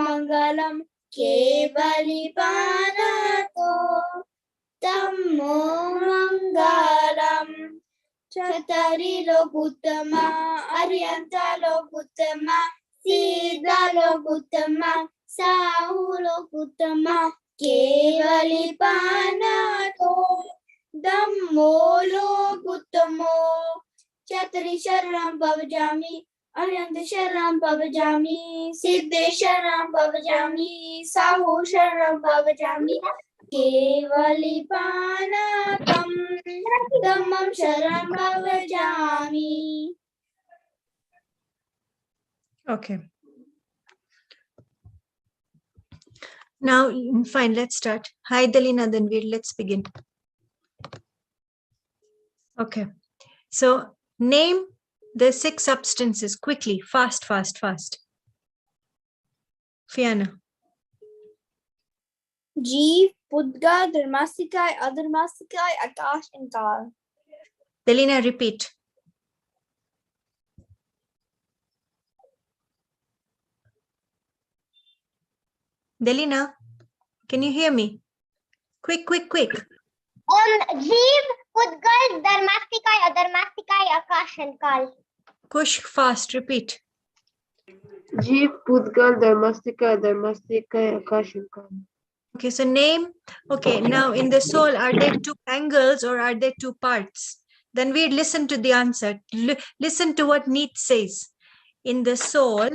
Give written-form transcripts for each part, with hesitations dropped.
mangalam kevalipanato tammo mangalam chatari lokutama aryanta lokutama sida lokutama sahu lokutama kevalipanato dammo lokutamo chatari sharanam bhavajami aryanta sharanam bhavajami siddhe sharanam bhavajami sahu sharanam bhavajami kevalipanatam dhammam sharanam bhavajami. Okay. Now, fine, let's start. Hi, Dalina, then let's begin. Okay. So, name the 6 substances quickly, fast. Fiona. Jeev, Pudga, Dharmasikai, Adharmasikai, Akash, and Kal. Dalina, repeat. Dalina, can you hear me? Quick. Jeev, Pudgal, Dharmasikai, Adharmasikai, Akash, and Kal. Kush, fast, repeat. Jeev, Pudgal, Dharmastika, Akash, and Kal. Okay, so name. Okay, now in the soul, are there 2 angles or are there 2 parts? Then we listen to the answer. Listen to what Neet says. In the soul,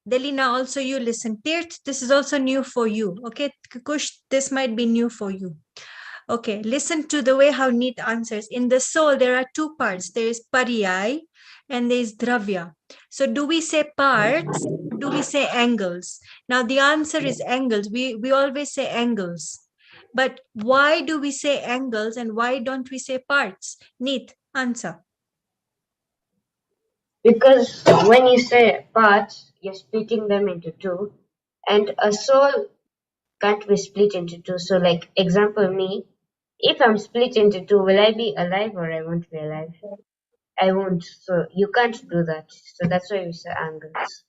Delina, also you listen. Tirt, this is also new for you. Okay, Kush, this might be new for you. Okay, listen to the way how Neet answers. In the soul, there are 2 parts. There is pariyai and there is dravya. So do we say parts? Or do we say angles? Now the answer is angles. We always say angles. But why do we say angles and why don't we say parts? Neet, answer. Because when you say parts, you're splitting them into 2, and a soul can't be split into 2. So, like, example, me, if I'm split into 2, will I be alive or I won't be alive? I won't. So, you can't do that. So, that's why we say angles.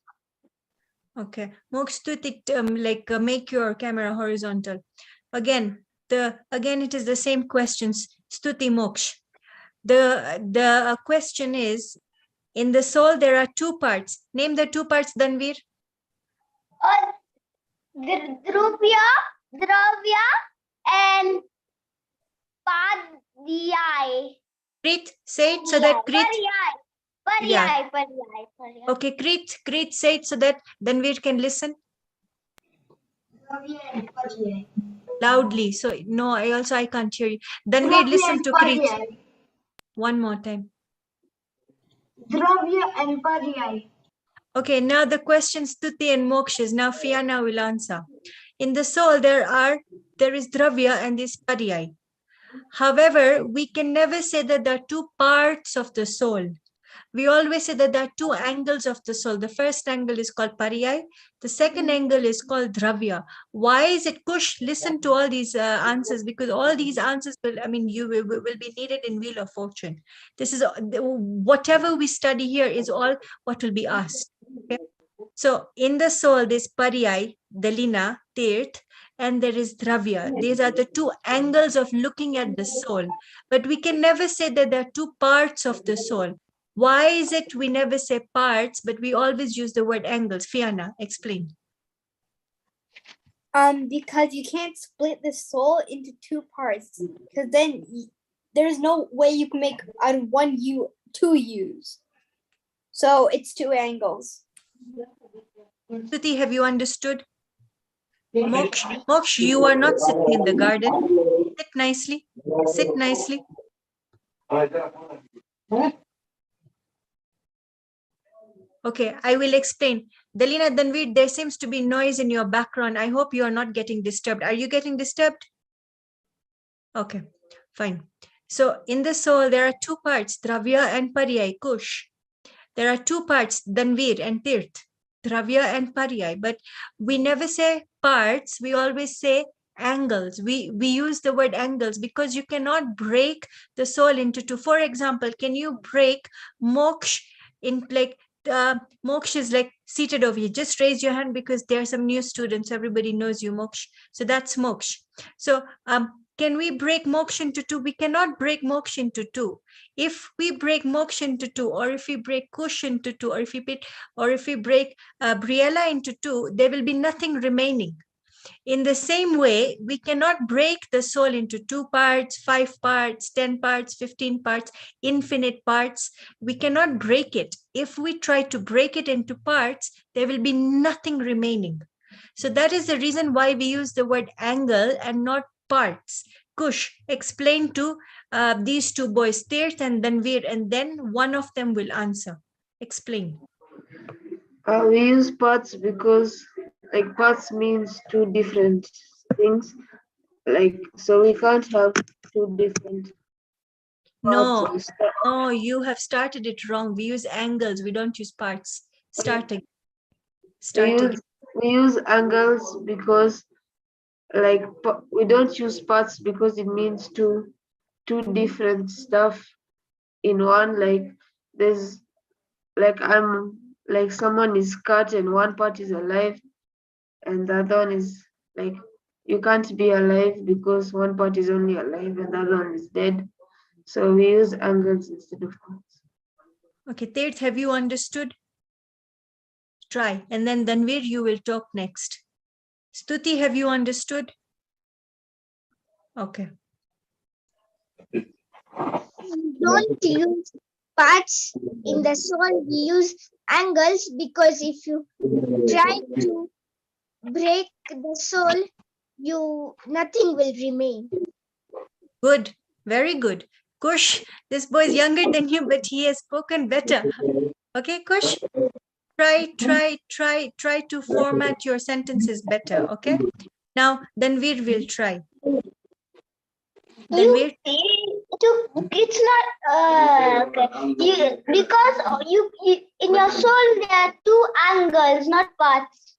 Okay, Mokstuti, make your camera horizontal. Again, it is the same questions. Stuti Moksh. The question is, in the soul there are 2 parts. Name the 2 parts, Danveer. Dravya, and Padhyay. Krit, say it so that Krit. Paryay. Okay, Krit, say it so that Danveer can listen. Loudly. So no, I can't hear you. Danveer, listen to Krit. One more time. Dravya and Paryay. Okay, now the question Stuti and Mokshas. Now Fiona will answer. In the soul, there is Dravya and this Paryay. However, we can never say that there are 2 parts of the soul. We always say that there are 2 angles of the soul. The first angle is called Pariyai. The second angle is called Dravya. Why is it? Kush, listen to all these answers, because all these answers will be needed in Wheel of Fortune. This is whatever we study here is all what will be asked. Okay? So in the soul, there's Pariyai, Dalina, Tirth, and there is Dravya. These are the 2 angles of looking at the soul. But we can never say that there are 2 parts of the soul. Why is it we never say parts, but we always use the word angles? Fiona, explain. Because you can't split the soul into 2 parts, because then there's no way you can make out of 1 U 2 U's. So it's 2 angles. Suti, have you understood? Moksh, you are not sitting in the garden. Sit nicely. Sit nicely. Okay, I will explain. Dalina, Danveer, there seems to be noise in your background. I hope you are not getting disturbed. Are you getting disturbed? Okay, fine. So in the soul, there are 2 parts, Dravya and Paryai, Kush. There are 2 parts, Danveer and Tirth, Dravya and Paryai. But we never say parts, we always say angles. We use the word angles because you cannot break the soul into 2. For example, can you break moksha in like Moksh is like seated over here. Just raise your hand because there are some new students. Everybody knows you, Moksh. So that's Moksh. So can we break Moksh into two? We cannot break Moksh into two. If we break Moksh into two, or if we break Kush into two, or if we break Briella into two, there will be nothing remaining. In the same way, we cannot break the soul into 2 parts, 5 parts, 10 parts, 15 parts, infinite parts. We cannot break it. If we try to break it into parts, there will be nothing remaining. So that is the reason why we use the word angle and not parts. Kush, explain to these two boys, Tirth and Danveer, and then one of them will answer. Explain. We use parts because like parts means two different things. Like so we can't have two different No, parts. no, you have started it wrong. We use angles. We don't use parts. Start again. Start again. We use angles because like we don't use parts because it means two different stuff in one. Like there's like like someone is cut and one part is alive and the other one is like you can't be alive because one part is only alive and the other one is dead. So we use angles instead of parts. Okay, Tirth, have you understood? Try. And then Danveer, you will talk next. Stuti, have you understood? Okay. Don't use parts in the soul. We use angles because if you try to break the soul, nothing will remain. Good. Very good. Kush, this boy is younger than you, but he has spoken better. Okay, Kush? Try to format your sentences better. Okay. Now, Danveer will try. Danveer? It's not okay. Because you in your soul there are 2 angles, not parts.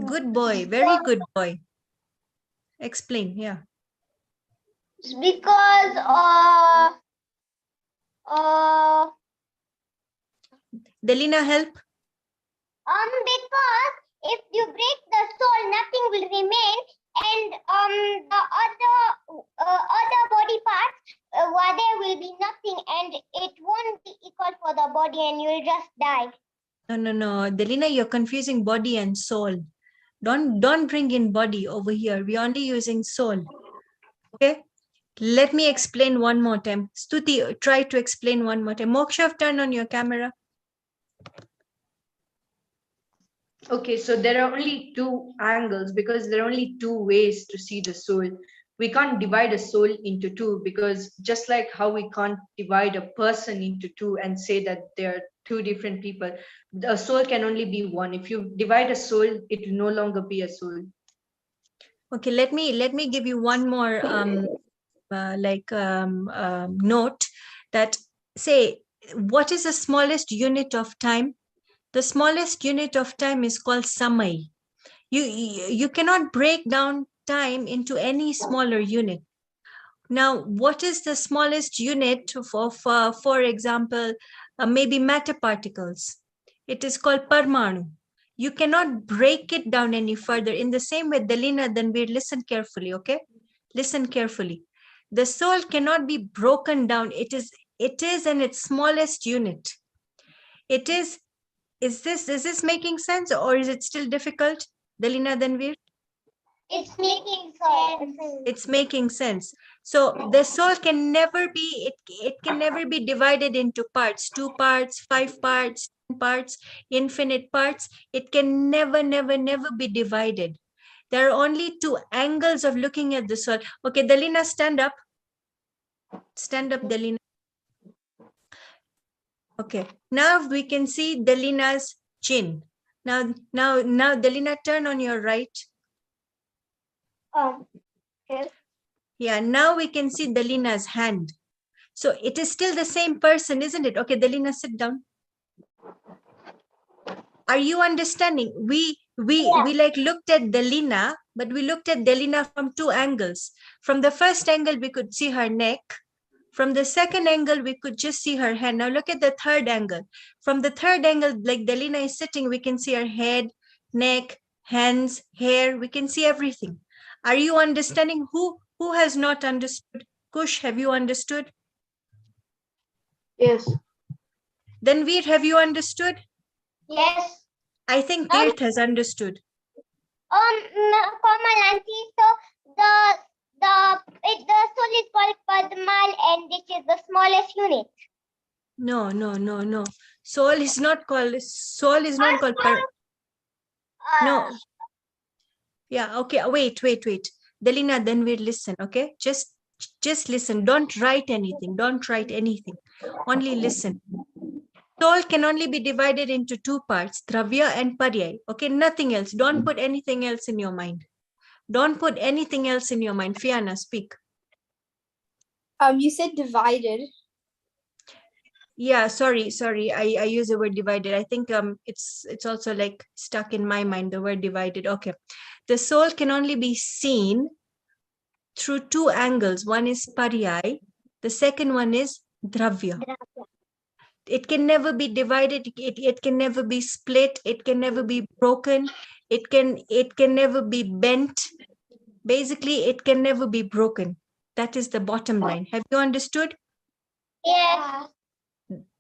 Good boy. Very good boy. Explain. Yeah. Because Delina, help. Because if you break the soul, nothing will remain, and the other body parts, there will be nothing, and it won't be equal for the body, and you will just die. No. Delina, you're confusing body and soul. Don't bring in body over here. We're only using soul. Okay. Let me explain one more time. Stuti, try to explain one more time. Moksha, turn on your camera. Okay, so there are only 2 angles because there are only 2 ways to see the soul. We can't divide a soul into 2 because just like how we can't divide a person into 2 and say that there are 2 different people, a soul can only be one. If you divide a soul, it will no longer be a soul. Okay, let me give you one more note that say what is the smallest unit of time? The smallest unit of time is called samay. You cannot break down time into any smaller unit. Now, what is the smallest unit of for example, maybe metaparticles? It is called parmanu. You cannot break it down any further. In the same way, Delina, then we listen carefully, okay? Listen carefully. The soul cannot be broken down. It is in its smallest unit. It is. Is this making sense or is it still difficult, Delina Danveer? It's making sense. It's making sense. So the soul can never be, it can never be divided into parts, 2 parts, 5 parts, 10 parts, infinite parts. It can never be divided. There are only 2 angles of looking at the soul. Okay, Delina, stand up. Stand up, Delina. Okay, now we can see Delina's chin. Now, Delina, turn on your right. Okay. Yeah, now we can see Delina's hand. So it is still the same person, isn't it? Okay, Delina, sit down. Are you understanding? We like looked at Delina, but we looked at Delina from 2 angles. From the first angle, we could see her neck. From the second angle, we could just see her hand. Now look at the third angle. From the third angle, like Delina is sitting, we can see her head, neck, hands, hair. We can see everything. Are you understanding? Who has not understood? Kush, have you understood? Yes. Then Veer, have you understood? Yes. I think Tirth has understood. Komal auntie, so the soul is called Padmal, and this is the smallest unit. No. Soul is not called no. Yeah, okay. Wait. Delina, then we'll listen, okay? Just listen. Don't write anything. Only listen. Soul can only be divided into two parts, Dravya and Paryay. Okay, nothing else. Don't put anything else in your mind. Fiana, speak. You said divided. Yeah, sorry. I use the word divided. I think it's also like stuck in my mind, the word divided. Okay. The soul can only be seen through two angles. One is Paryay, the second one is Dravya. It can never be divided, it can never be split, it can never be broken, it can never be bent. Basically, it can never be broken. That is the bottom line. Have you understood? Yes.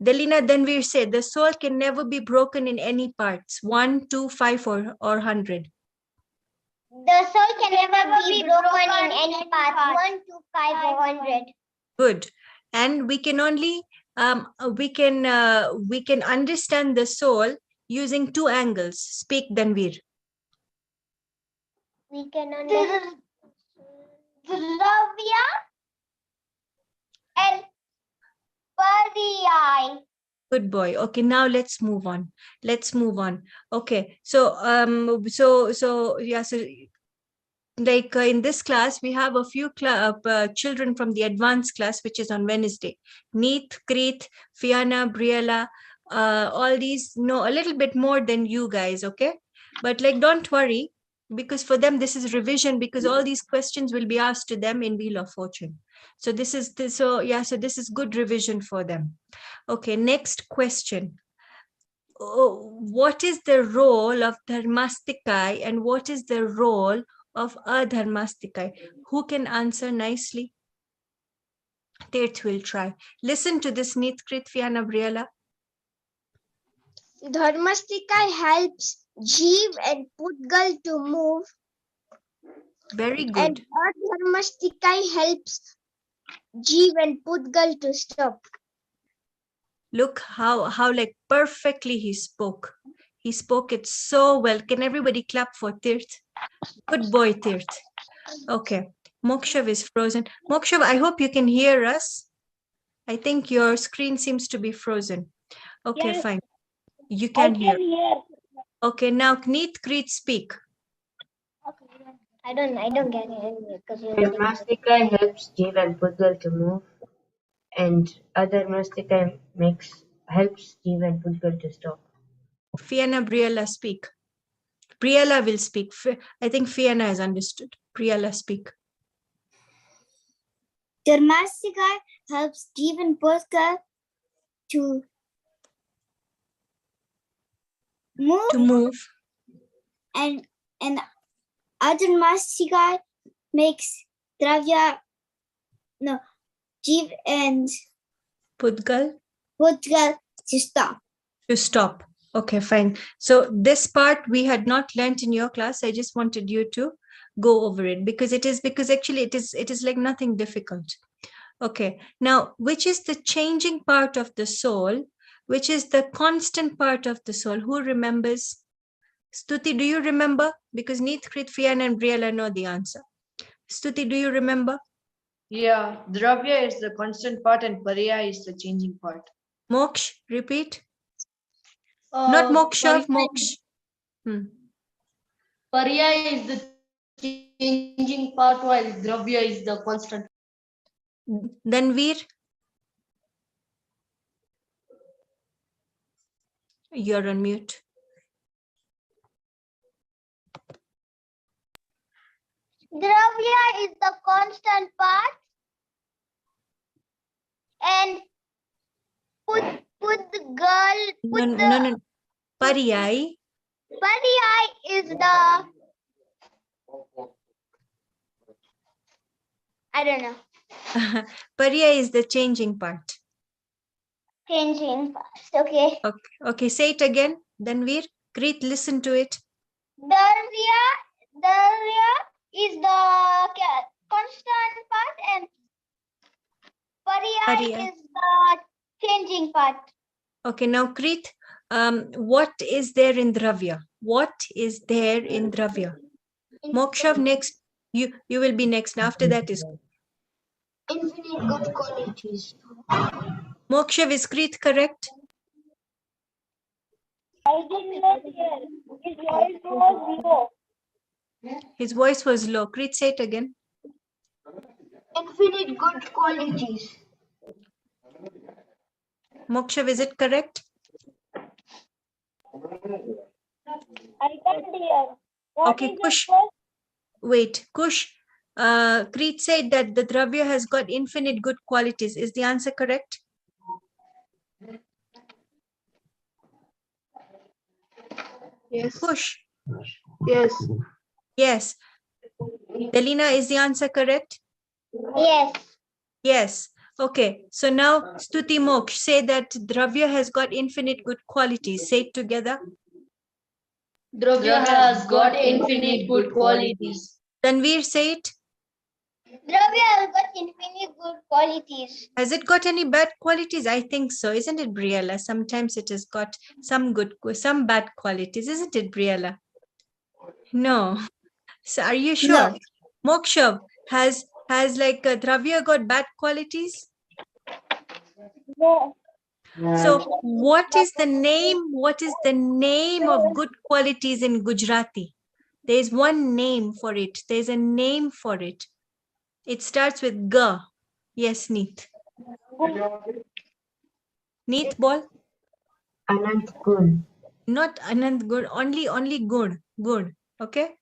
Delina, then we say the soul can never be broken in any parts, 1, 2, 5 or 100. The soul can never be broken in any part, 1 to 5 or 100. Good. And we can only we can understand the soul using two angles. Speak, Danveer. We can understand Dravya and Paryay. Good boy. Okay, now let's move on. Okay, so like in this class, we have a few children from the advanced class, which is on Wednesday. Neet, Kreet, Fiana, Briella, all these know a little bit more than you guys, okay? But like, don't worry, because for them, this is revision, because all these questions will be asked to them in Wheel of Fortune. So this is good revision for them. Okay, next question. What is the role of Dharmastikai and what is the role of Adharmastikai? Who can answer nicely? Tirth will try. Listen to this, Neetkrit, Fiana, Briella. Dharmastika helps Jeev and Pudgal to move, Very and good. Adharmastika helps Jeev and Pudgal to stop. Look how like perfectly he spoke. He spoke it so well. Can everybody clap for Tirth? Good boy, Tirth. Okay. Mokshav is frozen. Mokshav, I hope you can hear us. I think your screen seems to be frozen. Okay, yes. Fine. You can hear. Okay, now Neetkrit, speak. Okay. I don't get it because Dharmastika helps Jeev and Pudgal to move, and Adharmastika helps Jeev and Pudgal to stop. Fiana, Briella, speak. Briella will speak. I think Fiana has understood. Briella, speak. Dharmastika helps Jeev and Pudgal to move. And Adharmastika makes Jeev and Pudgal to stop. To stop. Okay, fine. So this part we had not learnt in your class. I just wanted you to go over it because actually it is like nothing difficult. Okay. Now, which is the changing part of the soul? Which is the constant part of the soul? Who remembers? Stuti, do you remember? Because Neetkrit, Fiana, and Briella know the answer. Stuti, do you remember? Yeah, Dravya is the constant part and Paryay is the changing part. Moksh, repeat. Not Moksha, Moksh. Paryay is the changing part while Dravya is the constant. Then Veer. You're on mute. Dravya is the constant part and put the girl. No, no, no. Pariyai. Pariyai is the, I don't know, Pariyai is the changing part. changing past. Okay. Okay, say it again. Danveer, Preet, listen to it. Darya is the constant part and Pariyai Pariyai. is the changing part. Okay, now Preet, what is there in Dravya? What is there in Dravya? Mokshav, next. You will be next. After that is Infinite good qualities. Mokshav. Is Preet correct? I did not hear. His voice was low. His voice was low. Preet, say it again. Infinite good qualities. Mokshav, is it correct? I can't hear. Okay, Kush. Wait, Kush. Preet said that the Dravya has got infinite good qualities. Is the answer correct? Yes. Kush. Yes. Yes. Delina, is the answer correct? Yes. Yes. Okay. So now Stuti Moksh, say that Dravya has got infinite good qualities. Say it together. Dravya has got infinite good qualities. Tanveer, say it. Dravya has got infinite good qualities. Has it got any bad qualities? I think so. Isn't it, Briella? Sometimes it has got some bad qualities. Isn't it, Briella? No. So are you sure? No. Mokshav, has like Dravya got bad qualities? No. So what is the name? What is the name of good qualities in Gujarati? There's one name for it. There's a name for it. It starts with G. Yes, Neet. Neet, ball. Anant good. Not Anand good. Only good. Good. Okay.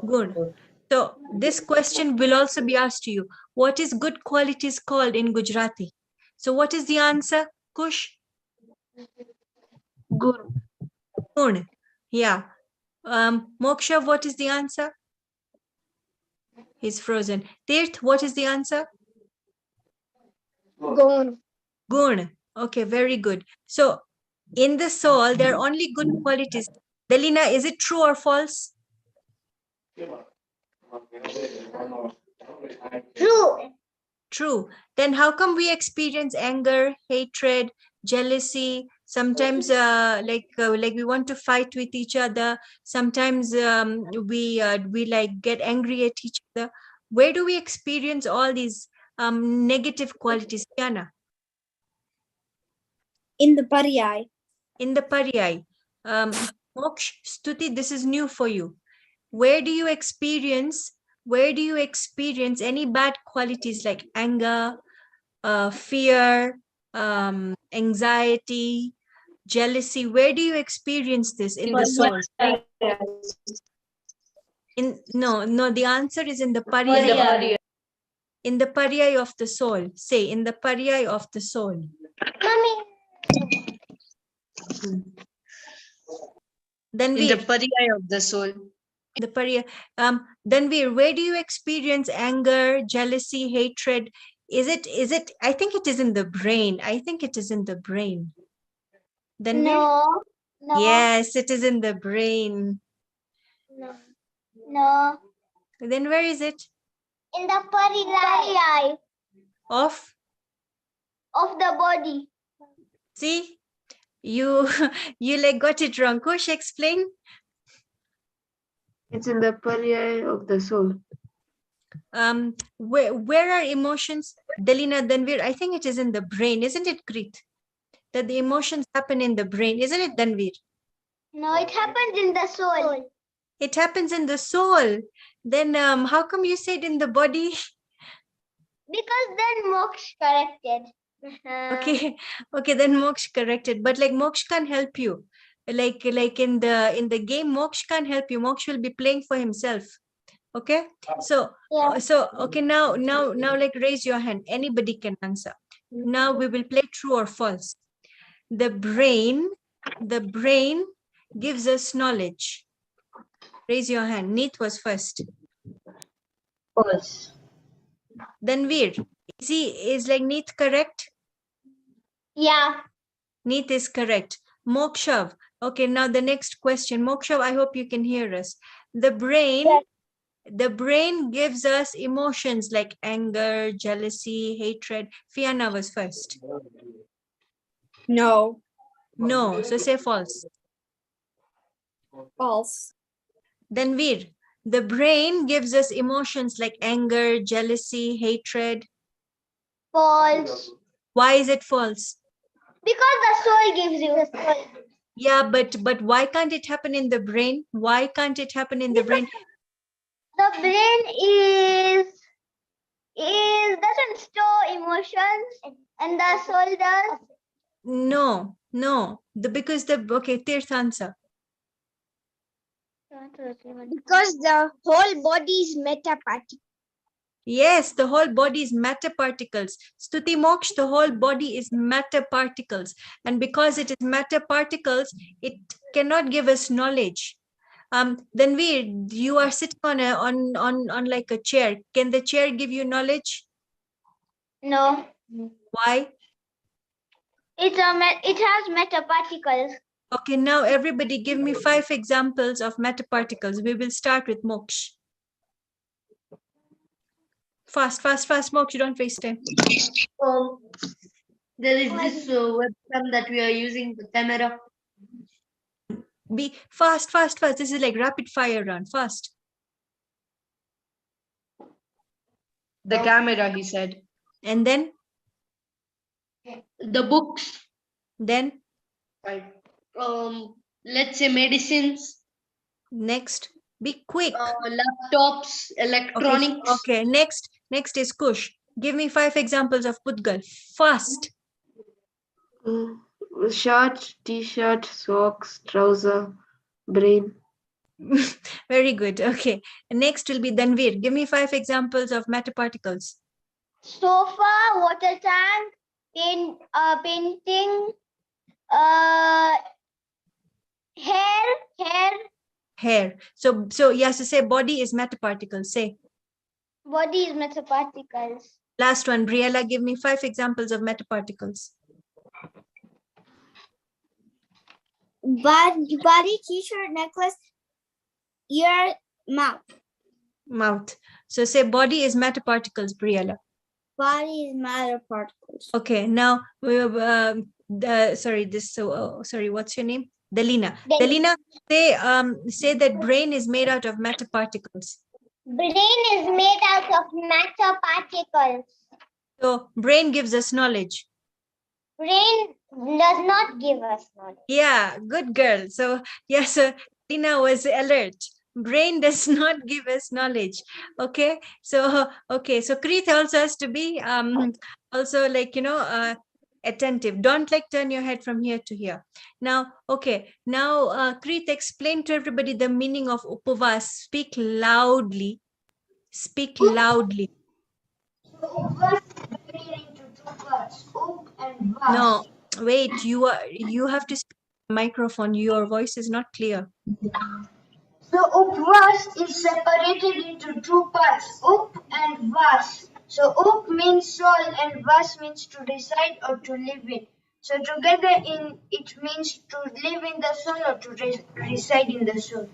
Good. So this question will also be asked to you. What is good qualities called in Gujarati? So what is the answer, Kush? Good. Gun. Yeah. Moksha, what is the answer? He's frozen. Tirth, what is the answer? Gun. Gun. Okay, very good. So in the soul, there are only good qualities. Delina, is it true or false? True. True. Then how come we experience anger, hatred, jealousy? Sometimes like we want to fight with each other. Sometimes we like get angry at each other. Where do we experience all these negative qualities, Kiana? In the Pariyai. In the Pariyai. Moksh, Stuti, this is new for you. Where do you experience any bad qualities like anger, fear, anxiety, jealousy? Where do you experience this in the soul? No, the answer is in the Pariyai. In the Pariyai of the soul. Say, in the Pariyai of the soul. Mommy. Then In the Pariyai of the soul. the Pariyai. Danveer, where do you experience anger, jealousy, hatred? Is it? I think it is in the brain. I think it is in the brain. Danveer? No. No. Yes, it is in the brain. No. No. Then where is it? In the Pariyai Of? of the body. See? You like got it wrong. Kush, explain. It's in the Pariyai of the soul. Where are emotions? Delina, Danveer, I think it is in the brain, isn't it, Preet? That the emotions happen in the brain, isn't it, Danveer? No, it happens in the soul. It happens in the soul. Then how come you said in the body? Because then Moksha corrected. Okay, then Moksh corrected. But like Moksh can't help you. Like in the game, Moksh can't help you. Moksh will be playing for himself. Okay, so Yeah. okay, now like raise your hand. Anybody can answer. Now we will play true or false. The brain gives us knowledge. Raise your hand. Neet was first. False. Danveer, is like Neet correct? Yeah. Neet is correct. Mokshav. Okay, now the next question. Mokshav, I hope you can hear us. The brain, Yes. the brain gives us emotions like anger, jealousy, hatred. Fiona was first. No. No, so say false. False. Danveer, the brain gives us emotions like anger, jealousy, hatred. False. Why is it false? Because the soul gives you the soul. Yeah, but why can't it happen in the brain? Why can't it happen in the brain? The brain is doesn't store emotions and the soul does. No, no. Because the okay, Tirth answer. Because the whole body is metaparticle. Yes, the whole body is matter particles. Stuti Moksh, the whole body is matter particles. And because it is matter particles, it cannot give us knowledge. Danveer, you are sitting on a on like a chair. Can the chair give you knowledge? No. Why? It has metaparticles. Okay, now everybody give me 5 examples of matter particles. We will start with Moksh. Fast, Moksh, don't waste time. There is this webcam that we are using, the camera. Be fast. This is like rapid fire run. Fast. The camera, he said. And then The books, Then let's say medicines, next, be quick. laptops, electronics. Okay. Next is Kush. Give me 5 examples of Pudgal. Fast. Shirt, t-shirt, socks, trouser, brain. Very good. Okay. Next will be Danveer. Give me 5 examples of matter particles. Sofa, water tank, painting, hair, So yes, to say body is matter particles. Say body is metaparticles. last one. Briella, give me 5 examples of matter particles. Body, t-shirt, necklace, ear, mouth. So say body is matter particles, Briella. Body is matter particles. Okay, now sorry, what's your name? Delina. Delina. Delina, say that brain is made out of matter particles. Brain is made out of matter particles. So brain gives us knowledge. Brain does not give us knowledge. Yeah, good girl. So yes, Delina was alert. Brain does not give us knowledge. Okay, so Kreet also has to be also like attentive. Don't like turn your head from here to here. Now, okay, now Kreet, explain to everybody the meaning of upavas. Speak loudly. Speak loudly. Upvas is divided into two parts, up and vas. No, wait, you have to speak to the microphone. Your voice is not clear. So upvas is separated into two parts, up and vas. So up means soul and vas means to reside or to live in. So together it means to live in the soul or to reside in the soul.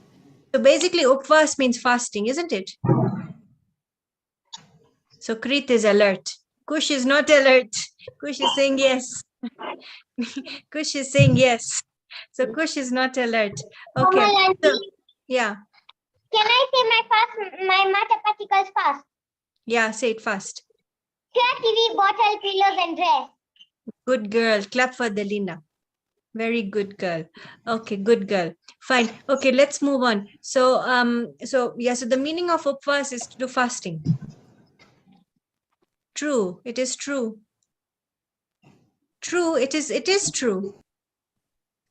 So basically, upvas means fasting, isn't it? So Kreet is alert. Kush is not alert. Kush is saying yes. Kush is saying yes. So Kush is not alert. Okay. Komal So, aunty, yeah. can I say my matter particles fast? Yeah, say it fast. Chair, TV, bottle, pillows, and dress. Good girl. Clap for Delina. Very good girl. Okay, good girl. Fine. Okay, let's move on. So so the meaning of upvas is to do fasting. True, it is true. True, it is true.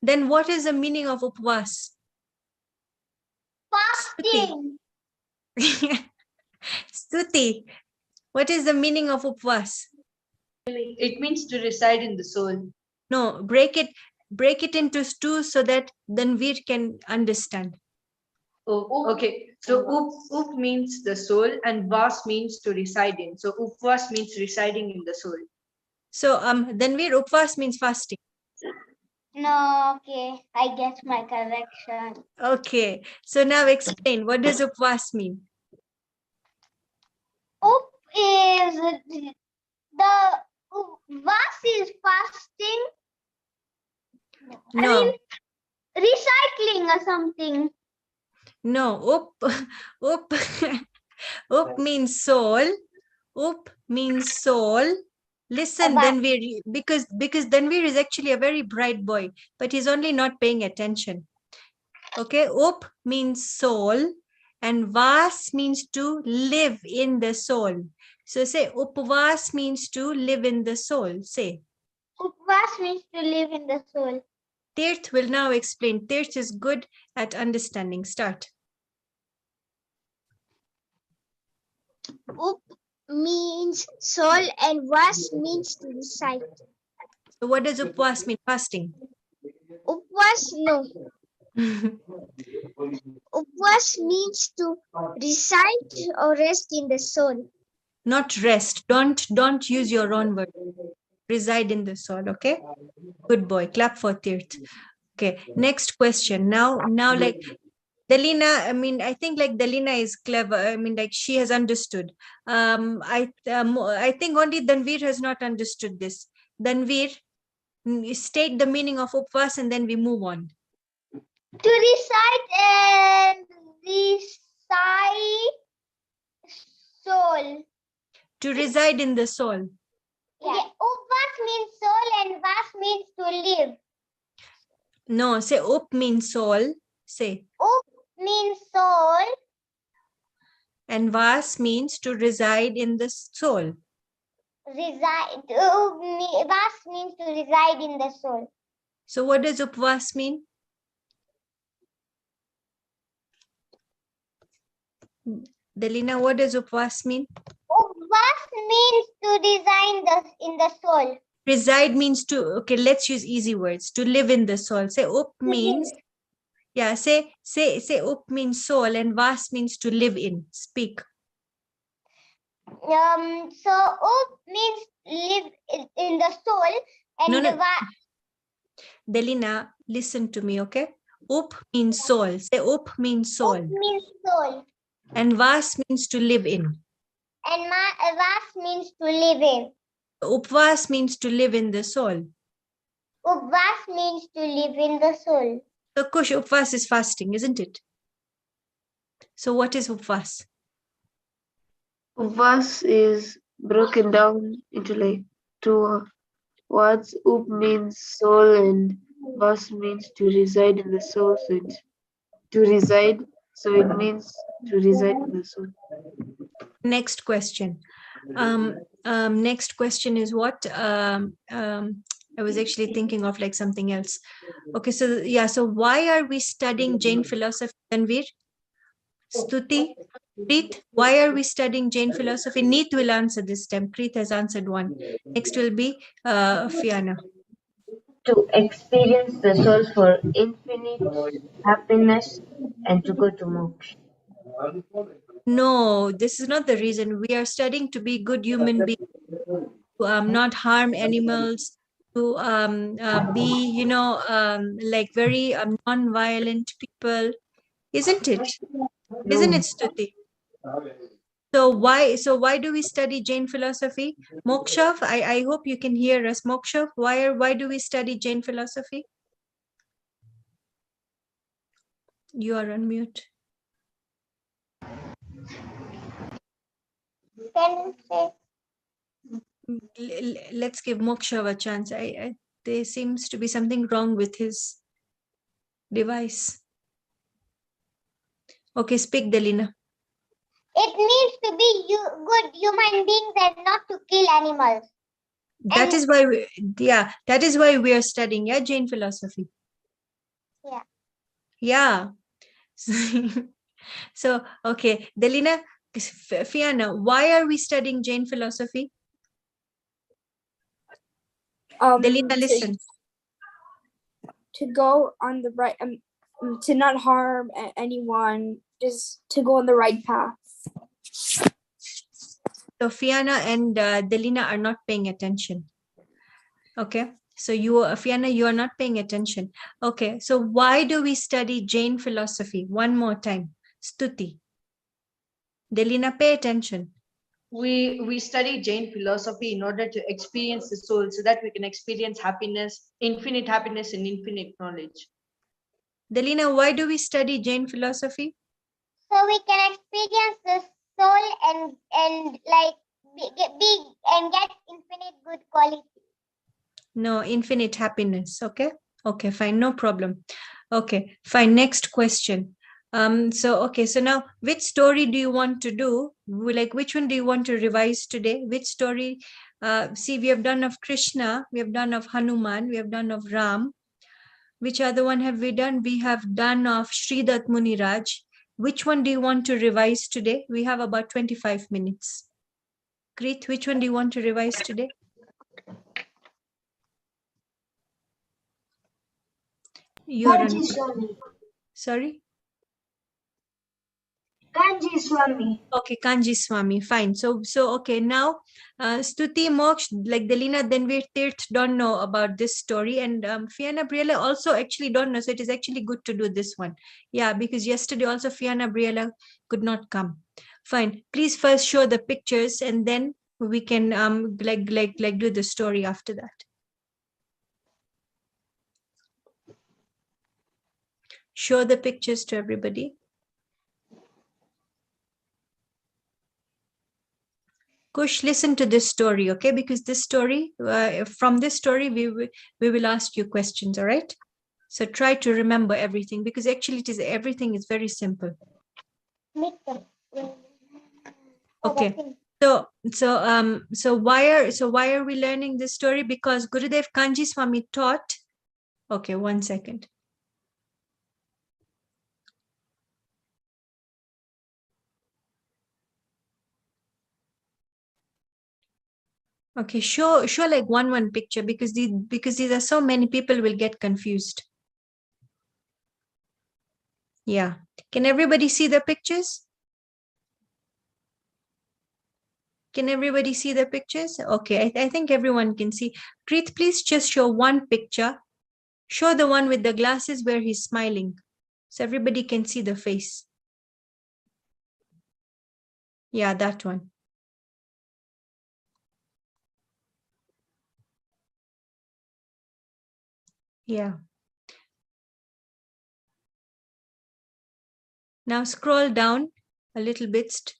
Then what is the meaning of upvas? Fasting. Stuti, what is the meaning of upvas? It means to reside in the soul. No, break it into two so that Danveer can understand. Oh, okay. So up means the soul and vas means to reside in. So upvas means residing in the soul. So Danveer, upvas means fasting. No, okay. I get my correction. Okay, so now explain, what does upvas mean? Up is the vas is fasting. No, Recycling or something. no, up up means soul. Up means soul. Listen, Vas. Danveer, because Danveer is actually a very bright boy, but he's only not paying attention. Okay, up means soul, and vas means to live in the soul. So say upvas means to live in the soul. Say. Upvas means to live in the soul. Tirth will now explain. Tirth is good at understanding. Start. Up means soul and vas means to recite. So what does upvas mean? Fasting. Upvas, no. Upvas means to recite or rest in the soul. Not rest. Don't use your own word. Reside in the soul. Okay. Good boy. Clap for Tirth. Okay. Next question. Now like Delina, I mean, I think like Delina is clever. I mean, like she has understood. I think only Danveer has not understood this. Danveer, state the meaning of upvas and then we move on. To recite and recite soul. To reside in the soul. Yeah. Upvas means soul and vas means to live. No, say up means soul. Say. Up means soul. And vas means to reside in the soul. Reside. Vas means to reside in the soul. So what does upvas mean? Delina, what does upvas mean? Upvas means to reside in the soul. Reside means to, okay, let's use easy words. To live in the soul. Say up means, yeah, say up means soul and vas means to live in. Speak. So up means live in the soul and No. Delina, listen to me, okay? Up means soul. Say up means soul. Up means soul. And vas means to live in. And vas means to live in. Upvas means to live in the soul. Upvas means to live in the soul. So Kush, upvas is fasting, isn't it? So what is upvas? Upvas is broken down into like two words. Up means soul and vas means to reside in the soul. So it means to reside in the soul. Next question. Next question is what? I was actually thinking of like something else. Okay, so yeah, so why are we studying Jain philosophy, Tanveer? Stuti, Preet, why are we studying Jain philosophy? Neet will answer this time. Preet has answered one. Next will be Fiana. To experience the soul for infinite happiness and to go to moksha. No, this is not the reason. We are studying to be good human beings, to not harm animals, to be, like very non-violent people, isn't it? Isn't it, Stuti? So why do we study Jain philosophy? Mokshav, I hope you can hear us. Mokshav, why do we study Jain philosophy? You are on mute. Can you say? Let's give Mokshav a chance. There seems to be something wrong with his device. Okay, speak, Delina. It means to be good human beings and not to kill animals. That is why we are studying Jain philosophy. Yeah. Yeah. So, okay, Delina, Fiana, why are we studying Jain philosophy? Delina, to, listen. to go on the right, to not harm anyone, just to go on the right path. So Fiona and Delina are not paying attention. Okay. So Fiona, you are not paying attention. Okay. So why do we study Jain philosophy? One more time. Stuti. Delina, pay attention. We study Jain philosophy in order to experience the soul so that we can experience happiness, infinite happiness and infinite knowledge. Delina, why do we study Jain philosophy? So we can experience the soul and like get infinite good quality. No, infinite happiness. Okay. Okay, fine. No problem. Okay, fine. Next question. So now which story do you want to do? Like, which one do you want to revise today? Which story? See, we have done of Krishna, we have done of Hanuman, we have done of Ram. Which other one have we done? We have done of Sridat Muniraj. Which one do you want to revise today? We have about 25 minutes. Great. Which one do you want to revise today? You're on. Kanji Swami. Sorry? Kanji Swami. Okay, Kanji Swami, fine. So okay, now Stuti, Moksh, like Delina, Denvir, Tirth don't know about this story, and Fiona Briella also actually don't know. So it is actually good to do this one. Yeah, because yesterday also Fiona Briella could not come. Fine. Please first show the pictures, and then we can like do the story after that. Show the pictures to everybody. Kush, listen to this story, okay? Because this story, from this story, we will ask you questions, all right? So try to remember everything, because actually everything is very simple. Okay. So why are we learning this story? Because Gurudev Kanji Swami taught. Okay, 1 second. Okay, show like one picture, because these are so many, people will get confused. Yeah. Can everybody see the pictures? Can everybody see the pictures? Okay, I think everyone can see. Preet, please just show one picture. Show the one with the glasses where he's smiling, so everybody can see the face. Yeah, that one. Yeah. Now scroll down a little bit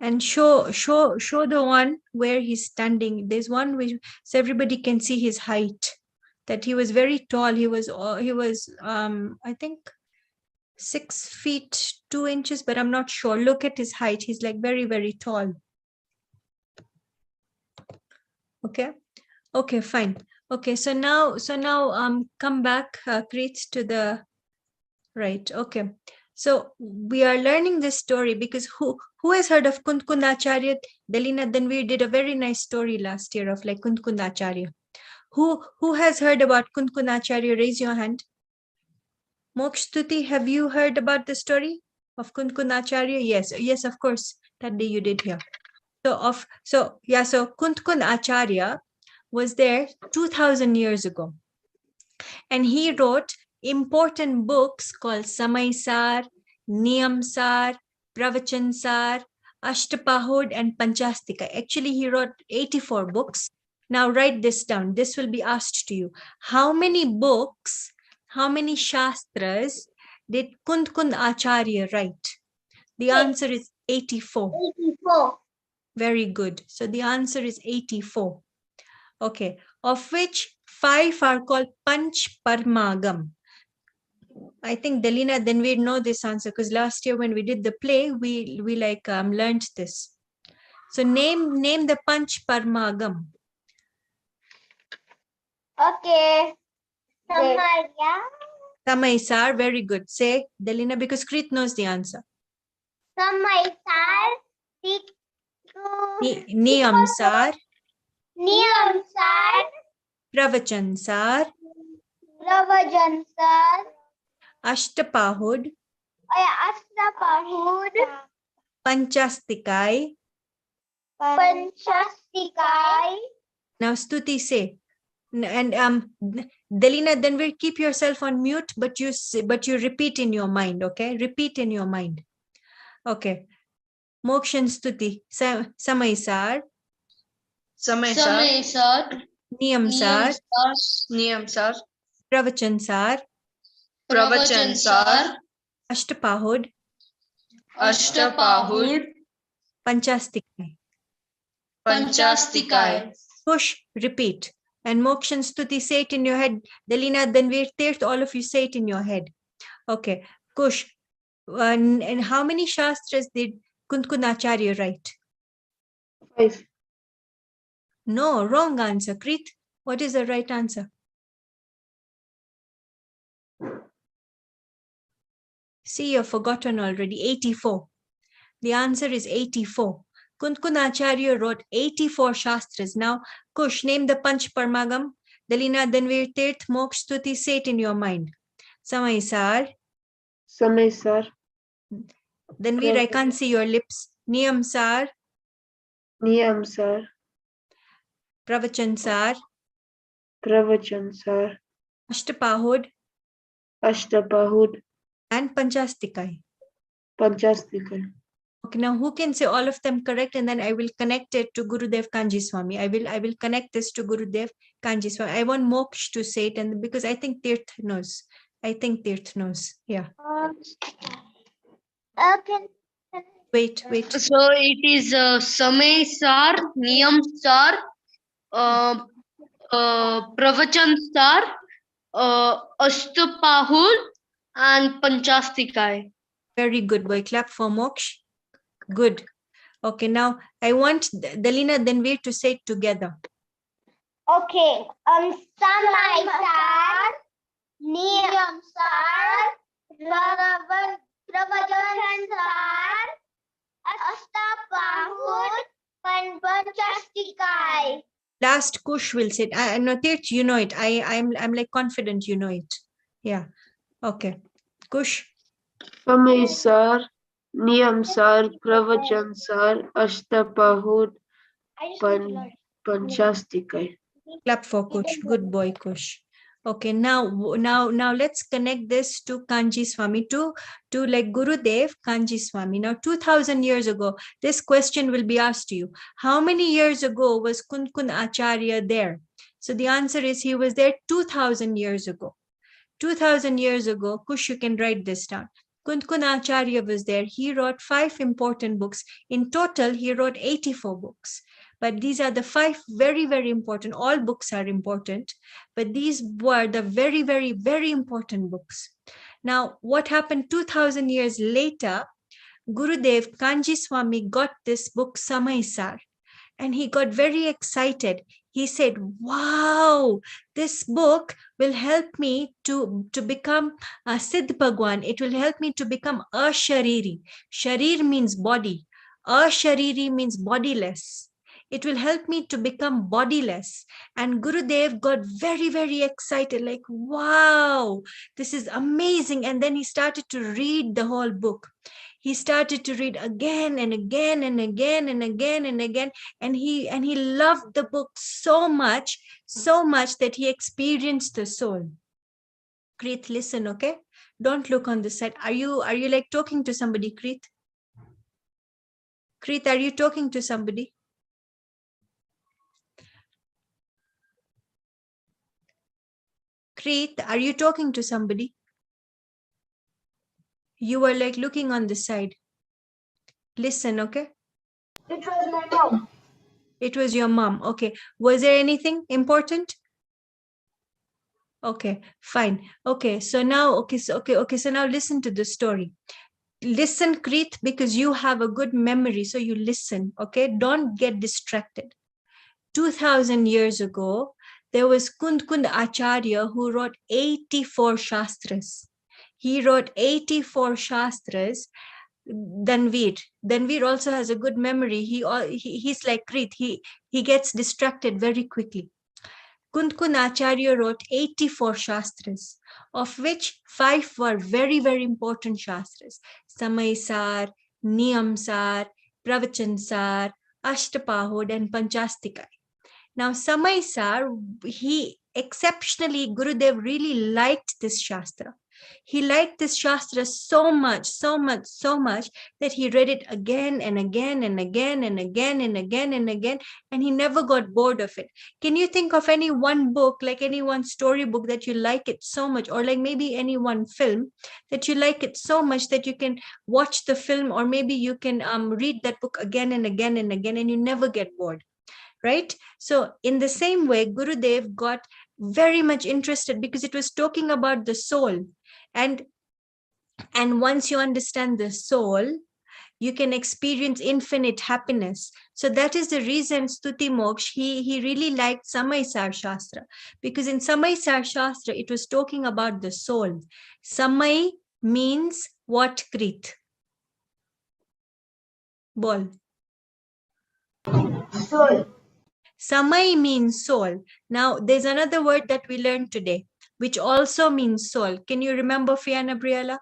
and show the one where he's standing. There's one which, so everybody can see his height, that he was very tall. He was I think 6 feet 2 inches, but I'm not sure. Look at his height. He's like very, very tall. Okay. Okay, fine. Okay, so now come back, Preet, to the right. Okay. So we are learning this story because who has heard of Kuntkundacharya? Delina, then we did a very nice story last year of like Kuntkundacharya. Who has heard about Kuntkundacharya? Raise your hand. Mokshtuti, have you heard about the story of Kuntkundacharya? Yes, of course. That day you did hear. So Kuntkund Acharya was there 2000 years ago, and he wrote important books called Samay Sar, Niyam Sar, Pravachan Sar, Ashtapahod, and Panchastika. Actually, he wrote 84 books. Now write this down. This will be asked to you. How many books, how many shastras did Kuntkund Acharya write? The answer is 84. 84. Very good. So the answer is 84. Okay. Of which 5 are called Panch Parmagam. I think Delina, then we know this answer because last year when we did the play, we like learned this. So name the Panch Parmagam. Okay. Samarya. Samaisar, very good. Say Delina, because Krit knows the answer. Samaisar. Niyam Sar. नियम सार, pravachan sar, प्रवचन सार, ashtapahud, अष्टपहुड, panchastikai. पंचास्तिकाय. Now stuti say. And Delina, then we'll keep yourself on mute, but you repeat in your mind, okay? Repeat in your mind. Okay. Mokshan stuti. Samay sar, Samay sar, समय सार niyam sar, niyam sar, pravachan sar, प्रवचन सार ashtapahud, अष्टपाहुड panchastikai. पंचास्तिकाय. Push, repeat. And Mokshan stuti, say it in your head. Delina, then we're Tirth, all of you say it in your head. Okay. Kush. And how many shastras did Kunkunacharya write? 5. No, wrong answer. Krit, what is the right answer? See, you've forgotten already. 84. The answer is 84. Kunkunacharya wrote 84 shastras. Now, Kush, name the Panch Parmagam. Dalina, Danvir, Tirth, Moksha, Stuti, say it in your mind. Samay sar. Samay sar, Danvir, I can't see your lips. Niyam sar. niyam sar, Pravachan sar. pravachan sar, Ashtapahud. ashtapahud, And Panchastikai. panchastikai. Okay, now who can say all of them correct, and then I will connect it to Gurudev Kanji Swami. I will connect this to Gurudev Kanji Swami. I want Moksh to say it, and because I think Tirth knows. I think Tirth knows. Yeah. Okay. Wait. So it is समय सार नियम सार प्रवचन सार अष्टपाहुड and पंचास्तिकाय. Very good, boy. Clap for Moksh. Good. Okay, now I want Dalina Danvir to say it together. Okay. Samay sar, niyam sar, pravachan sar, अष्टपाहुड, पंचास्तिकाय. Last Kush will say it. No, Tirth, you know it. I'm like confident you know it. Yeah. Okay. Kush. Samay sar, niyam sar, pravachan sar, ashtapahud, panchastikai. Clap for Kush. Good boy, Kush. Okay, now let's connect this to Kanji Swami, to like Gurudev Kanji Swami. Now, 2000 years ago, this question will be asked to you. How many years ago was Kunkun Acharya there? So the answer is he was there 2000 years ago. 2000 years ago, Kush, you can write this down. Kunkun Acharya was there. He wrote 5 important books. In total, he wrote 84 books. But these are the 5 very, very important. All books are important, but these were the very, very, very important books. Now, what happened 2000 years later, Gurudev Kanji Swami got this book Samay Sar, and he got very excited. He said, wow, this book will help me to become a Siddh Bhagwan. It will help me to become a Shariri. Sharir means body. A Shariri means bodiless. It will help me to become bodiless. And Gurudev got very, very excited, like, wow, this is amazing. And then he started to read the whole book. He started to read again and again and again and again and again. And he loved the book so much that he experienced the soul. Kreet, listen, okay? Don't look on the side. Are you like talking to somebody, Kreet? Kreet, are you talking to somebody? Kreet, are you talking to somebody? You were like looking on the side. Listen, okay? It was my mom. It was your mom. Okay. Was there anything important? Okay, fine. Okay, so now, so now listen to the story. Listen, Kreet, because you have a good memory, so you listen, okay? Don't get distracted. 2000 years ago, there was Kund Acharya who wrote 84 shastras. He wrote 84 shastras. Danveer. Danveer also has a good memory. He's like Preet. He gets distracted very quickly. Kuntkun Acharya wrote 84 Shastras, of which 5 were very, very important Shastras. Samaysar, Niyamsar, Pravachan-sar, Ashtapahod, and Panchastika. Now, Samaysar, Gurudev really liked this Shastra. He liked this Shastra so much that he read it again and again and again and again and again and again, and he never got bored of it. Can you think of any one book, like any one storybook that you like it so much, or like maybe any one film that you like it so much that you can watch the film, or maybe you can read that book again and again and again, and you never get bored? Right? So in the same way, Gurudev got very much interested because it was talking about the soul. And once you understand the soul, you can experience infinite happiness. So that is the reason Stuti Moksh, he really liked Samaysar Shastra, because in Samaysar Shastra, it was talking about the soul. Samay means what, Krit? Bol. Soul. Samay means soul. Now, there's another word that we learned today, which also means soul. Can you remember, Fiana Briella?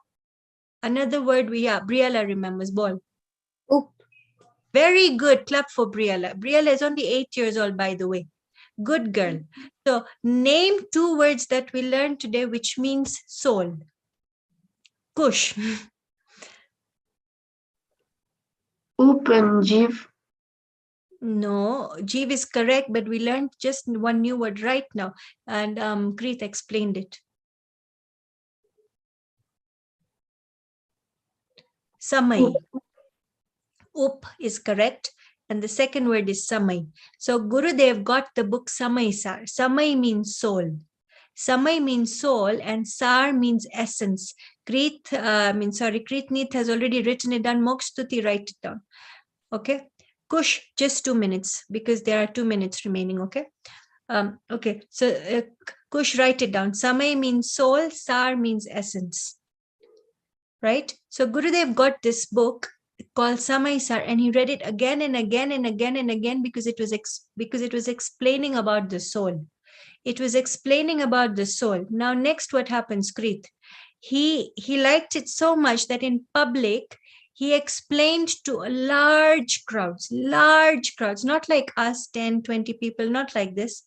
Another word Briella remembers. Bol. Oop. Very good. Clap for Briella. Briella is only 8 years old, by the way. Good girl. So, name 2 words that we learned today, which means soul. Kush. Oop and Jiv. No, Jeev is correct, but we learned just one new word right now, and Krit explained it. Samay. Up is correct, and the second word is Samay. So Gurudev got the book Samay Sar. Samay means soul. Samay means soul, and Sar means essence. Kritneet has already written it down. Mokshtuti, write it down. Okay. Kush, just 2 minutes, because there are 2 minutes remaining, okay? Okay, so Kush, write it down. Samay means soul, Sar means essence, right? So Gurudev got this book called Samay Sar, and he read it again and again and again and again because it was explaining about the soul. It was explaining about the soul. Now, next, what happens, Krit? He liked it so much that in public, he explained to large crowds, not like us, 10, 20 people, not like this,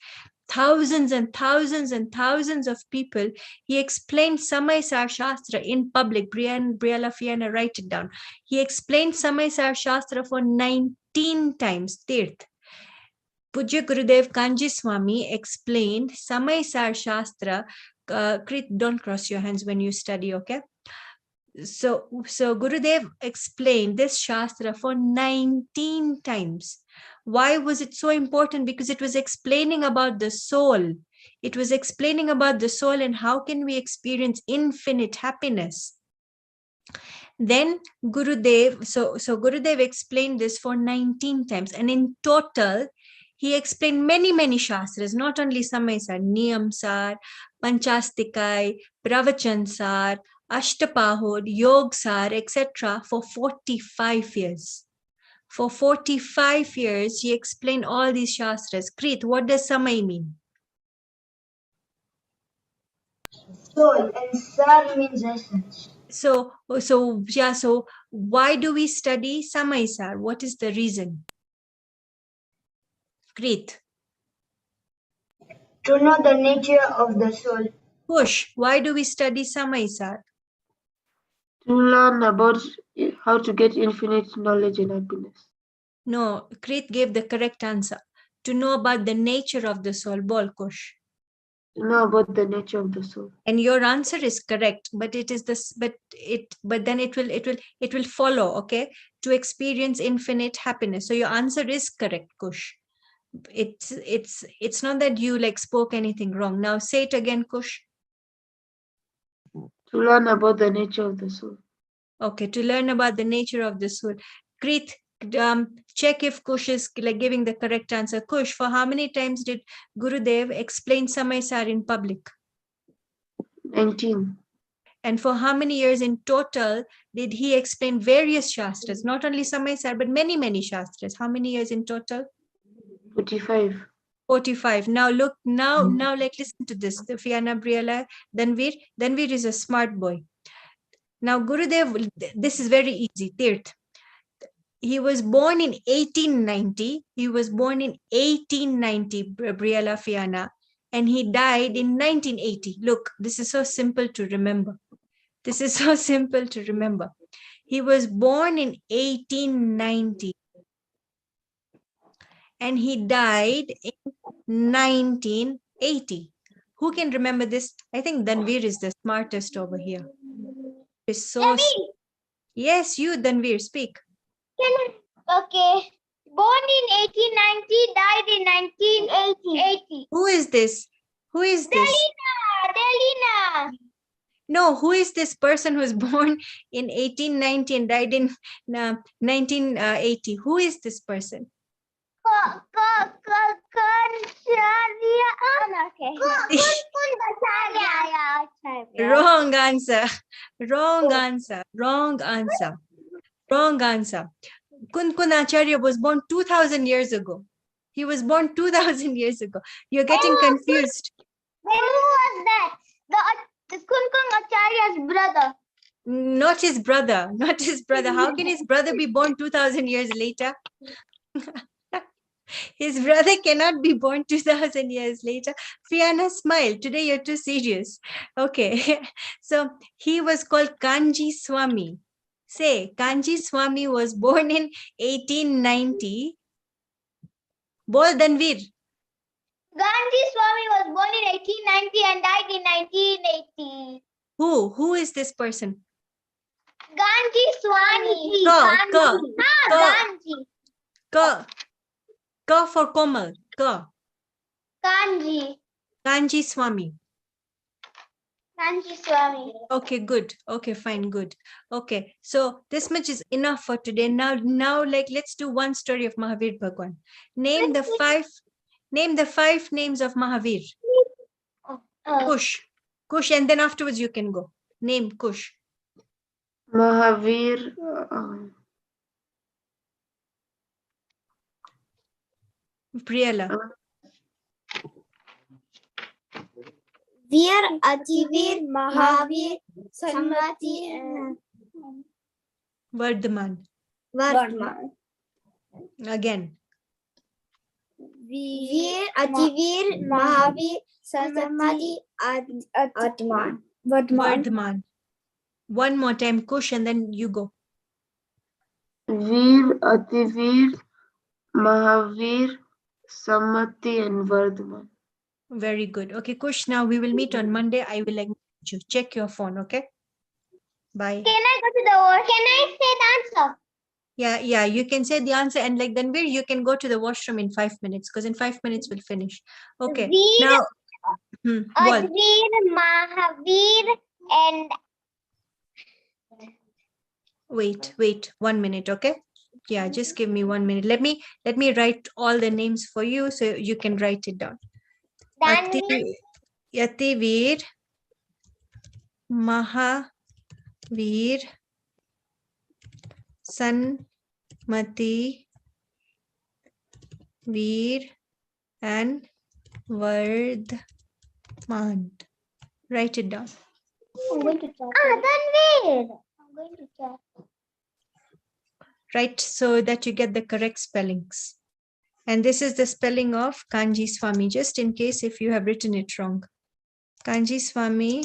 thousands and thousands and thousands of people. He explained Samaysar Shastra in public. Briella Fiana, write it down. He explained Samaysar Shastra for 19 times. Tirth. Pujya Gurudev Kanji Swami explained Samaysar Shastra. Krit, don't cross your hands when you study, okay? So Gurudev explained this Shastra for 19 times. Why was it so important? Because it was explaining about the soul. It was explaining about the soul and how can we infinite happiness. Then Gurudev, so Gurudev explained this for 19 times, and in total, he explained many, many Shastras, not only Samaysar, Niyamsar, Panchastikai, Pravachan-sar, Ashtapahod, Yogsar, etc. for 45 years. For 45 years, he explained all these Shastras. Krit, what does Samay mean? Soul, and Sar means essence. So why do we study Samaysar? What is the reason? Krit. To know the nature of the soul. Kush, why do we study Samaysar? To learn about how to get infinite knowledge and happiness. No, Krit gave the correct answer. To know about the nature of the soul. Bol, Kush. To know about the nature of the soul. And your answer is correct, but it is this, but then it will follow, okay? To experience infinite happiness. So your answer is correct, Kush. It's not that you like spoke anything wrong. Now say it again, Kush. To learn about the nature of the soul. Okay, to learn about the nature of the soul. Krit, check if Kush is like giving the correct answer. Kush, for how many times did Gurudev explain Samaysar in public? 19. And for how many years in total did he explain various Shastras? Not only Samaysar, but many, many Shastras. How many years in total? 45. 45. Now look, now like listen to this. The Fiana, Briella, Danvir. Danvir is a smart boy. Now Gurudev, this is very easy. Tirth. He was born in 1890. He was born in 1890, Briella Fiana, and he died in 1980. Look, this is so simple to remember. This is so simple to remember. He was born in 1890 and he died in 1980. Who can remember this? I think Danvir is the smartest over here. Is so. Yes, you, Danvir, speak. Okay. Born in 1890, died in 1980. Who is this? Who is this? Delina. No, who is this person who's born in 1890 and died in 1980? Who is this person? Wrong answer. Wrong answer. Wrong answer. Wrong answer. Kun Acharya was born 2000 years ago. He was born 2000 years ago. You're getting confused. Then who was that? The Kunkun Acharya's brother. Not his brother. Not his brother. How can his brother be born 2000 years later? His brother cannot be born 2000 years later. Fiana, smile. Today you're too serious. Okay. So he was called Kanji Swami. Say, Kanji Swami was born in 1890. Bol Danvir. Gandhi Swami was born in 1890 and died in 1980. Who? Who is this person? Gandhi Swami. Ka. Ka. Ka for Komal. Ka. Kanji. Kanji Swami. Kanji Swami. Okay, good. Okay, fine, good. Okay, so this much is enough for today. Now, like, let's do one story of Mahavir Bhagwan. Name the five names of Mahavir. Kush, and then afterwards you can go. Name Kush. Mahavir. Priyala. Veer, Ativir, Mahavir, Sammati, and Vardhaman. Again. Veer, Ativir, Mahavir, Sammati, Vardhaman. One more time, Kush, and then you go. Veer, Ativir, Mahavir, Sammati, and Vardhaman. Very good. Okay, Kush, now we will meet on Monday. I will acknowledge you. Check your phone, okay? Bye. Can I go to the washroom? Can I say the answer? Yeah, you can say the answer, and like Danvir, you can go to the washroom in 5 minutes, because in 5 minutes we'll finish. Okay. Veer, Now, what? Advir, Mahavir, and Wait, 1 minute, okay? Yeah, just give me 1 minute. Let me write all the names for you so you can write it down. Yativir, Mahavir, Sanmati, Veer, and Vardhaman. Write it down. I'm going to check. Tanvir. I'm going to check. Write so that you get the correct spellings. And this is the spelling of Kanji Swami, just in case if you have written it wrong. Kanji Swami.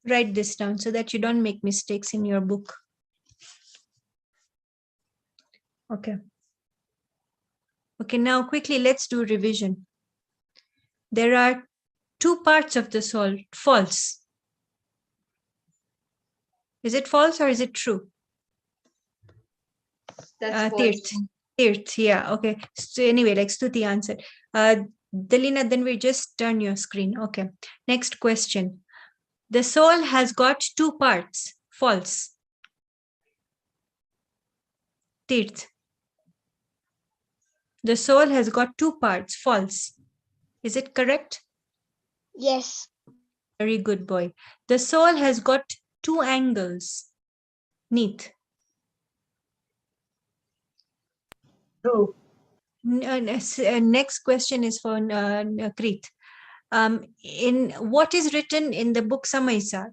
Write this down so that you don't make mistakes in your book. Okay. Okay, now quickly let's do revision. There are 2 parts of the soul. False. Is it false or is it true? That's false. Tirth, yeah, okay. So anyway, like Stuti answered. Delina, then we just turn your screen. Okay. Next question. The soul has got 2 parts. False. Tirth. The soul has got two parts. False. Is it correct? Yes. Very good boy. The soul has got two angles. Neat. True. Next question is for Kreet. In what is written in the book Samaisar?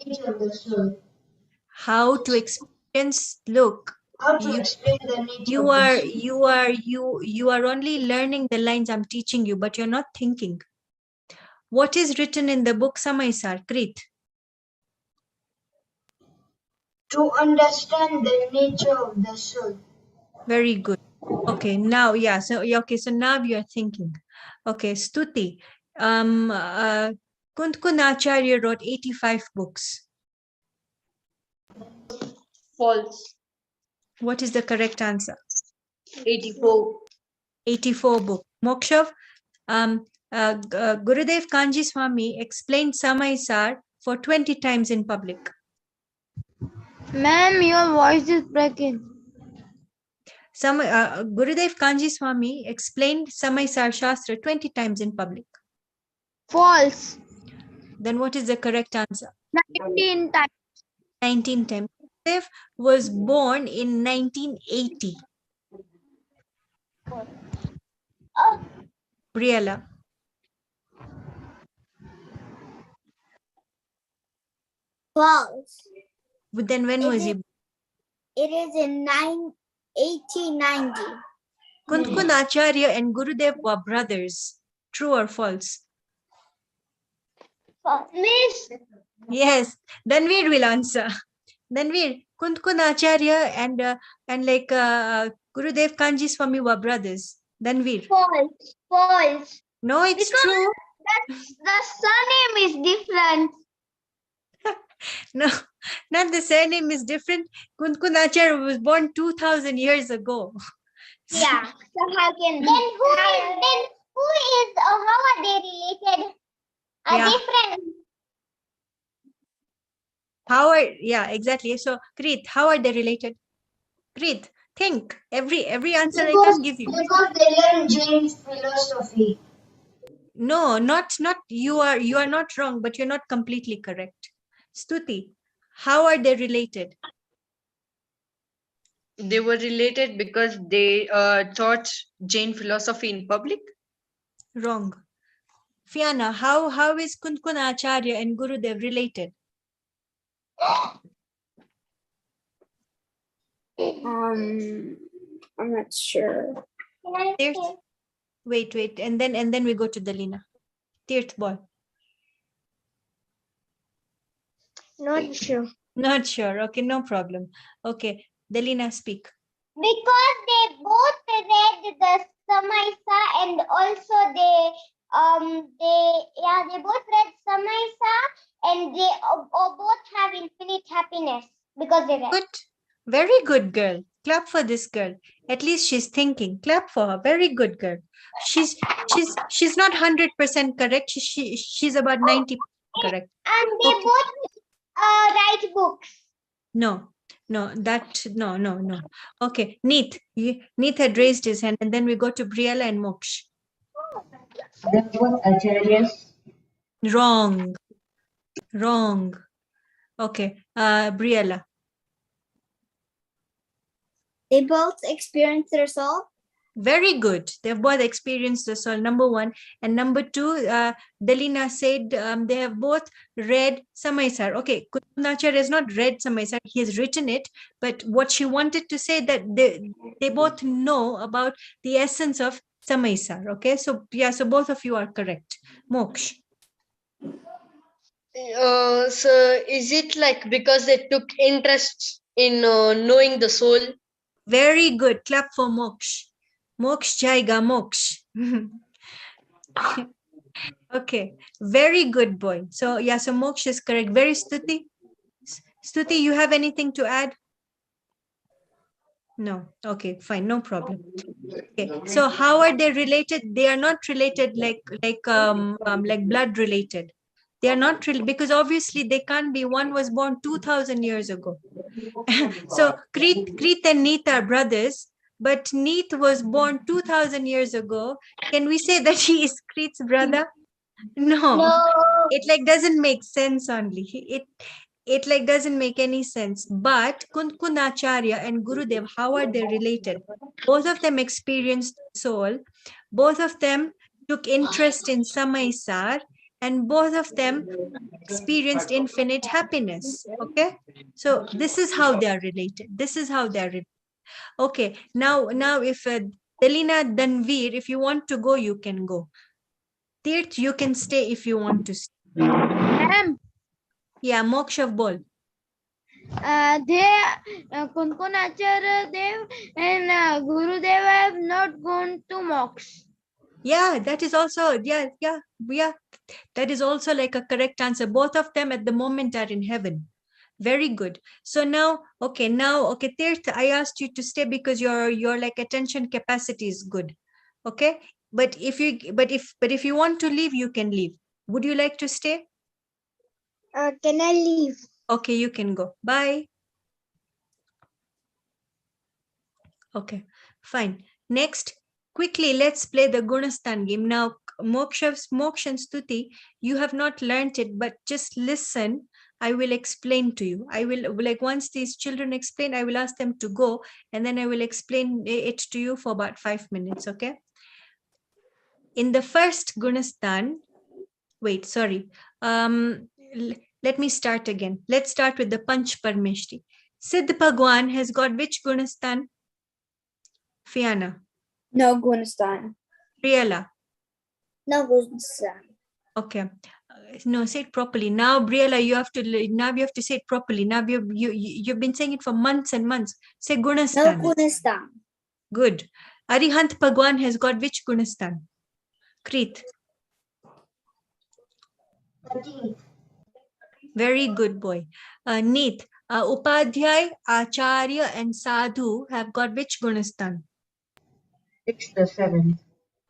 Nature of the soul. How to experience? Look, How to you explain the nature of the soul? you are only learning the lines I'm teaching you, but you're not thinking. What is written in the book Samaisar? Kreet. To understand the nature of the soul. Very good. Okay, now, yeah, so now you're thinking. Okay, Stuti. Kuntkunacharya wrote 85 books. False. What is the correct answer? 84. 84 books. Mokshav, Gurudev Kanji Swami explained Samaisar for 20 times in public. Ma'am, your voice is breaking. Gurudev Kanji Swami explained Samaisar Shastra 20 times in public. False. Then what is the correct answer? 19 times. 19 times. Gurudev was born in 1980. Briella. False. But then when was he? It is in 1890. Kuntkun Acharya and Gurudev were brothers. True or false? Miss, Yes. Danveer will answer. Danveer, Kuntkun Acharya and Gurudev Kanji Swami were brothers. Danveer. false. False. No, it's Because true. the surname is different. No, not the surname is different. Kuntkun Acharya was born 2000 years ago. Yeah. So how can then who is how are they related? Are Yeah. different. Yeah, exactly. So, Kreet, how are they related? Kreet, think. Every answer I can give you. Because they learn Jain's philosophy. No, not you are not wrong, but you're not completely correct. Stuti, how are they related? They were related because they taught Jain philosophy in public. Wrong. Fiana, how is Kuntkun Acharya and Gurudev related? I'm not sure. Tirth? Wait, and then we go to Dalina. Tirth boy. Not sure. Not sure. Okay, no problem. Okay, Dalina, speak. Because they both read the Samaisa and also they both read Samaisa and they both have infinite happiness because they read. Good. Very good girl. Clap for this girl. At least she's thinking. Clap for her. Very good girl. She's not 100% correct. She's about 90% correct. And they Okay. both write books. No. Okay, Neet. Neet had raised his hand, and then we go to Briella and Moksh. They're both acharyas. Wrong. Okay, Briella. They both experience their soul. Very good. They've both experienced the soul, number one. And number two, Dalina said they have both read Samaisar. Okay, Kunachar has not read Samaisar. He has written it. But what she wanted to say that they both know about the essence of Samaisar. Okay, so yeah, so both of you are correct. Moksh. So is it like because they took interest in knowing the soul? Very good. Clap for Moksh. Moksh Jaiga Moksh. Okay, very good boy. So yeah, so Moksh is correct. Very Stuti. Stuti, you have anything to add? No. Okay, fine, no problem. Okay, so how are they related? They are not related like blood related. They are not really, because obviously they can't be. One was born 2000 years ago. So Krith and Neet are brothers, but Neet was born 2000 years ago. Can we say that he is Krith's brother? No. No. It like doesn't make sense only. It like doesn't make any sense. But Kunkunacharya and Gurudev, how are they related? Both of them experienced soul. Both of them took interest in Samaisar, and both of them experienced infinite happiness. Okay, so this is how they are related. This is how they are related. Okay, now if Delina Danveer, if you want to go, you can go. Tirth, you can stay if you want to stay. Ma'am, Yeah, Moksha bol. Kunkunacharya Dev and Gurudev have not gone to mocks. Yeah, that is also, yeah. That is also like a correct answer. Both of them at the moment are in heaven. Very good. So now, okay, Tirth, I asked you to stay because your like attention capacity is good. Okay. But if you want to leave, you can leave. Would you like to stay? Can I leave? Okay, you can go. Bye. Okay, fine. Next, quickly, let's play the Gunastan game. Now, Moksha and Stuti, you have not learnt it, but just listen. I will explain to you. I will, like, once these children explain, I will ask them to go, and then I will explain it to you for about 5 minutes, okay? In the first Gunastan, wait, sorry. Let me start again. Let's start with the Panch Parmeshti. Siddh Bhagwan has got which Gunastan? Fiana. No Gunastan. Briella. No Gunastan. Okay. No, say it properly. Now, Briella, you have to say it properly. Now you've been saying it for months and months. Say No Gunastan. Gunastan. Good. Arihant Bhagwan has got which Gunastan? Krith. Very good boy. Neet. Upadhyay, Acharya, and Sadhu have got which Gunastan? 6th or 7th.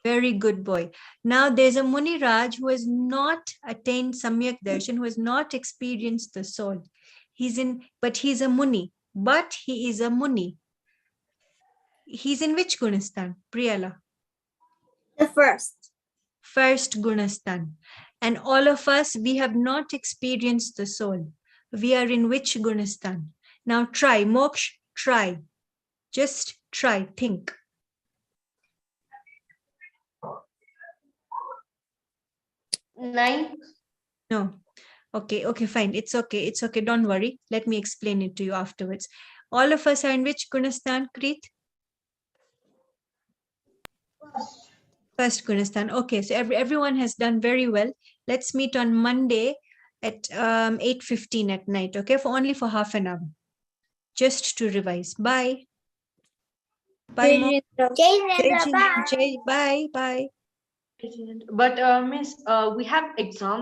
Very good boy. Now there's a Muni Raj who has not attained Samyak Darshan, who has not experienced the soul. But he's a Muni. But he is a Muni. He's in which Gunastan? Priyala? The first. First Gunastan. And all of us, we have not experienced the soul. We are in which Gunastan? Now try, Moksh, try. Just try, think. 9th. No. Okay, fine. It's okay. Don't worry. Let me explain it to you afterwards. All of us are in which Gunastan, Krith? First Gunastan. Okay, so everyone has done very well. Let's meet on Monday at 8:15 at night, okay? Only for half an hour. Just to revise. Bye. Bye, Mo. Jain, bye. Bye. But Miss, we have exams